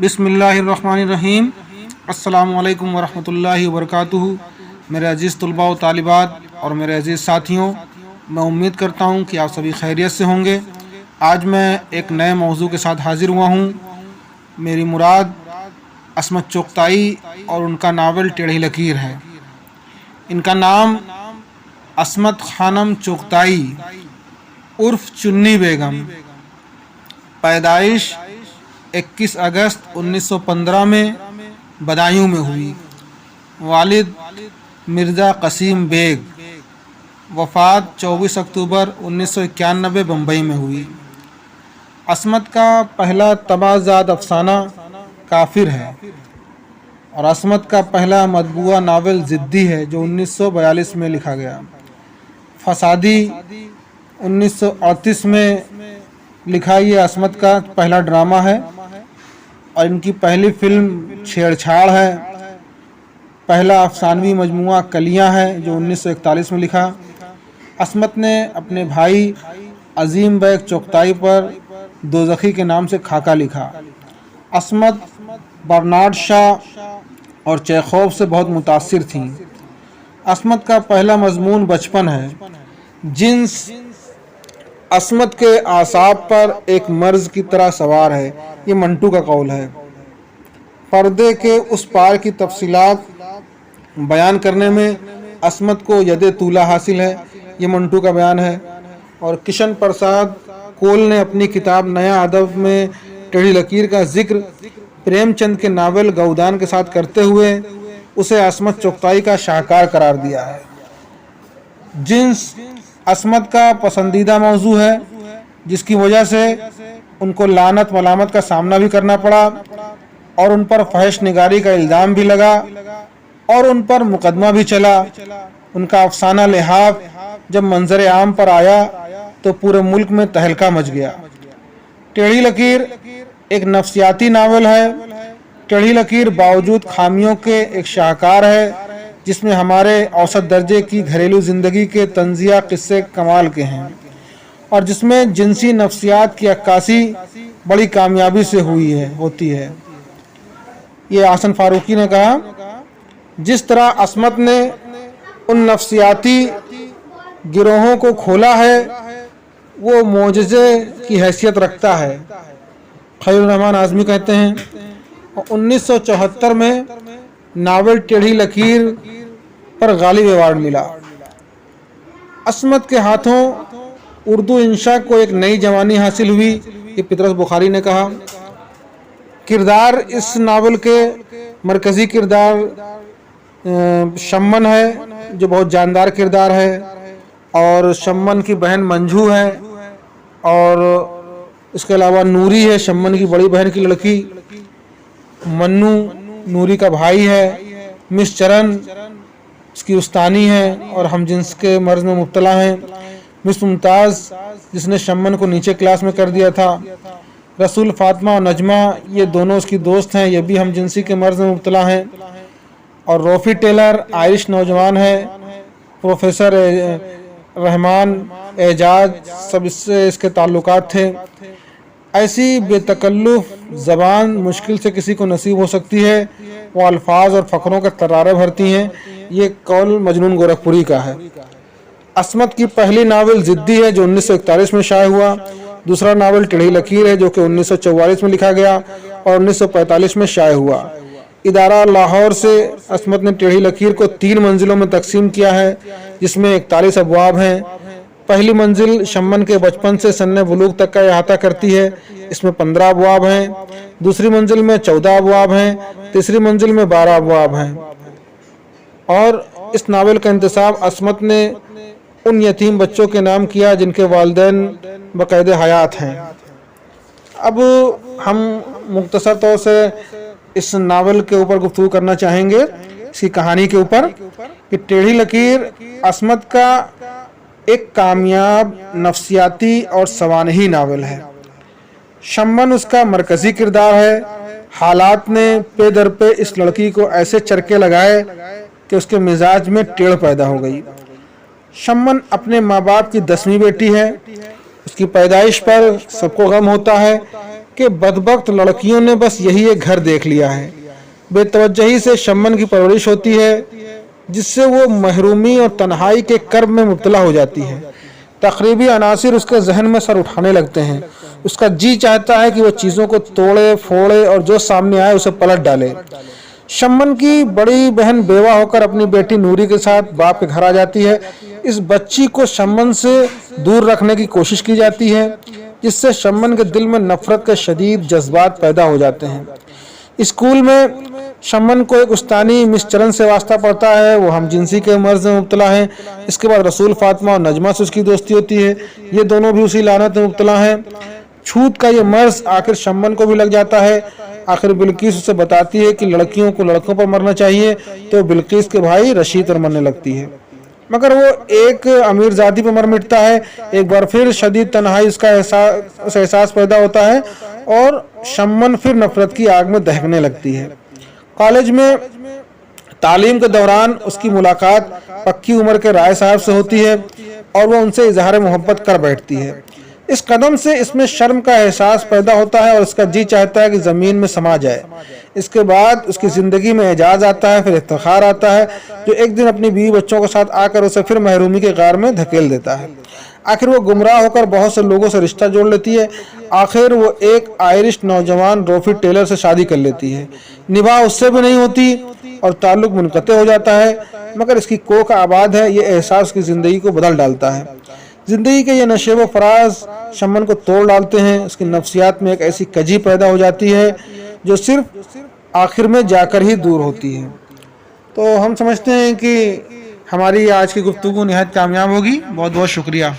बिस्मिल्लाहिर्रहमानिर्रहीम। अस्सलामु अलैकुम वरहमतुल्लाहि वबरकातुहू। मेरे अज़ीज़ तलबा व तालिबात और मेरे अज़ीज़ साथियों, मैं उम्मीद करता हूँ कि आप सभी खैरियत से होंगे। आज मैं एक नए मौजू के साथ हाज़िर हुआ हूँ। मेरी मुराद असमत चोगताई और उनका नावल टेढ़ी लकीर है। इनका नाम असमत खानम चोगताई उर्फ चुन्नी बेगम, पैदाइश 21 अगस्त 1915 में बदायूं में हुई। वालिद मिर्ज़ा कसीम बेग, वफ़ात 24 अक्टूबर 1991 बम्बई में हुई। असमत का पहला तबाज़ाद अफसाना काफिर है और असमत का पहला मतबूआ नावल ज़िद्दी है जो 1942 में लिखा गया। फसादी 1938 में लिखा ये असमत का पहला ड्रामा है और इनकी पहली फिल्म छेड़छाड़ है। पहला अफसानवी मजमुआ कलियां है जो 1941 में लिखा। असमत ने अपने भाई अजीम बेग चोगताई पर दोज़खी के नाम से खाका लिखा। असमत बर्नार्ड शाह और चेखोव से बहुत मुतासिर थीं। असमत का पहला मजमून बचपन है। जिन्स असमत के आसाब पर एक मर्ज की तरह सवार है, ये मंटू का कौल है। पर्दे के उस पार की तफसीलात बयान करने में असमत को यदे तूला हासिल है, ये मंटू का बयान है। और किशन प्रसाद कोल ने अपनी किताब नया अदब में टेढ़ी लकीर का जिक्र प्रेमचंद के नावल गौदान के साथ करते हुए उसे असमत चोगताई का शाहकार करार दिया है। जिन्स असमत का पसंदीदा मौजू है, जिसकी वजह से उनको लानत मलामत का सामना भी करना पड़ा और उन पर फहश निगारी का इल्ज़ाम भी लगा और उन पर मुकदमा भी चला। उनका अफसाना लिहाफ जब मंजर आम पर आया तो पूरे मुल्क में तहलका मच गया। टेढ़ी लकीर एक नफ्सियाती नावल है। टेढ़ी लकीर बावजूद खामियों के एक शाहकार है, जिसमें हमारे औसत दर्जे की घरेलू ज़िंदगी के तंजिया किस्से कमाल के हैं और जिसमें जिनसी नफ्सियात की अक्कासी बड़ी कामयाबी से होती है। ये आसन फारूकी ने कहा, जिस तरह असमत ने उन नफ्सियाती गिरोहों को खोला है वो मोजज़े की हैसियत रखता है। खलील रहमान आज़मी कहते हैं, 1974 में नावल टेढ़ी लकीर पर गालिब अवार्ड मिला। असमत के हाथों उर्दू इंशा को एक नई जवानी हासिल हुई, ये पितरस बुखारी ने कहा। किरदार इस नावल के मरकज़ी किरदार शम्मन है, जो बहुत जानदार किरदार है, और शम्मन की बहन मंजू है, और इसके अलावा नूरी है, शम्मन की बड़ी बहन की लड़की। मन्नू नूरी का भाई है। मिस चरण इसकी उस्तानी है और हम जिन्स के मर्ज में मुब्तला हैं। मिस मुमताज़ जिसने शम्मन को नीचे क्लास में कर दिया था। रसूल फातिमा और नजमा ये दोनों उसकी दोस्त हैं, ये भी हम जिनसी के मर्ज में मुब्तला हैं। और रोफ़ी टेलर आयरिश नौजवान है। प्रोफेसर रहमान एजाज सब इससे इसके ताल्लुकात थे। ऐसी बेतकल्लुफ़ ज़बान मुश्किल से किसी को नसीब हो सकती है, वो अल्फाज और फ़करों के तरारे भरती हैं। ये कौल मजनून गोरखपुरी का है। असमत की पहली नावल ज़िद्दी है जो 1941 में शाये हुआ। दूसरा नावल टेढ़ी लकीर है जो कि 1944 में लिखा गया और 1945 में शाये हुआ। इदारा लाहौर से असमत ने टेढ़ी लकीर को 3 मंजिलों में तकसीम किया है, जिसमें 41 अबवाब हैं। पहली मंजिल शम्मन के बचपन से सन्ने बुलूग तक का अहाता करती है, इसमें 15 अबवाब हैं। दूसरी मंजिल में 14 अबवाब हैं। तीसरी मंजिल में 12 अबवाब हैं। और इस नावल का इंतसाब असमत ने उन यतीम बच्चों के नाम किया जिनके वालिदैन बक़ैद हयात हैं। अब हम मुख्तसर तौर से इस नावल के ऊपर गुफ्तगू करना चाहेंगे, इसकी कहानी के ऊपर, कि टेढ़ी लकीर असमत का एक कामयाब नफ्सियाती और सवानही नावल है। शम्मन उसका मरकज़ी किरदार है। हालात ने पे दर पे इस लड़की को ऐसे चरके लगाए कि उसके मिजाज में टेढ़ पैदा हो गई। शम्मन अपने माँ बाप की 10वीं बेटी है। उसकी पैदाइश पर सबको गम होता है, کہ बदबख्त लड़कियों ने बस यही एक घर देख लिया है। बेतवज्जही से शम्मन की परवरिश होती है जिससे वो महरूमी और तन्हाई के कर्ब में मुब्तला हो जाती है। तकरीबी अनासिर उसके जहन में सर उठाने लगते हैं। उसका जी चाहता है कि वो चीज़ों को तोड़े फोड़े और जो सामने आए उसे पलट डाले। शम्मन की बड़ी बहन बेवा होकर अपनी बेटी नूरी के साथ बाप के घर आ जाती है। इस बच्ची को शम्मन से दूर रखने की कोशिश की जाती है जिससे शम्मन के दिल में नफरत के शदीद जज्बात पैदा हो जाते हैं। स्कूल में शम्मन को एक उस्तानी मिस चरण से वास्ता पड़ता है। वो हम जिनसी के मर्ज में मुब्तला है। इसके बाद रसूल फातिमा और नजमा से उसकी दोस्ती होती है। ये दोनों भी उसी लानत में मुब्तला हैं। छूत का ये मर्ज आखिर शम्मन को भी लग जाता है। आखिर बिल्किस उसे बताती है कि लड़कियों को लड़कों पर मरना चाहिए, तो बिल्किस के भाई रशीद पर मरने लगती है, मगर वो एक अमीरजादी पर मर मिटता है। एक बार फिर शदीद तन्हाई उसका एहसास पैदा होता है और शम्मन फिर नफरत की आग में दहकने लगती है। कॉलेज में तालीम के दौरान उसकी मुलाकात पक्की उम्र के राय साहब से होती है और वह उनसे इजहार मोहब्बत कर बैठती है। इस कदम से इसमें शर्म का एहसास पैदा होता है और उसका जी चाहता है कि ज़मीन में समा जाए। इसके बाद उसकी ज़िंदगी में एजाज़ आता है, फिर इफ्तिखार आता है जो एक दिन अपनी बीवी बच्चों के साथ आकर उसे फिर महरूमी के गार में धकेल देता है। आखिर वो गुमराह होकर बहुत से लोगों से रिश्ता जोड़ लेती है। आखिर वो एक आयरिश नौजवान रोफी टेलर से शादी कर लेती है। निभाह उससे भी नहीं होती और ताल्लुक मुनक़ते हो जाता है, मगर इसकी कोख आबाद है। ये एहसास की ज़िंदगी को बदल डालता है। ज़िंदगी के ये नशेब व फराज शम्मन को तोड़ डालते हैं। उसकी नफ्सियात में एक ऐसी कजी पैदा हो जाती है जो सिर्फ आखिर में जाकर ही दूर होती है। तो हम समझते हैं कि हमारी आज की गुफ्तगू निहायत कामयाब होगी। बहुत बहुत शुक्रिया।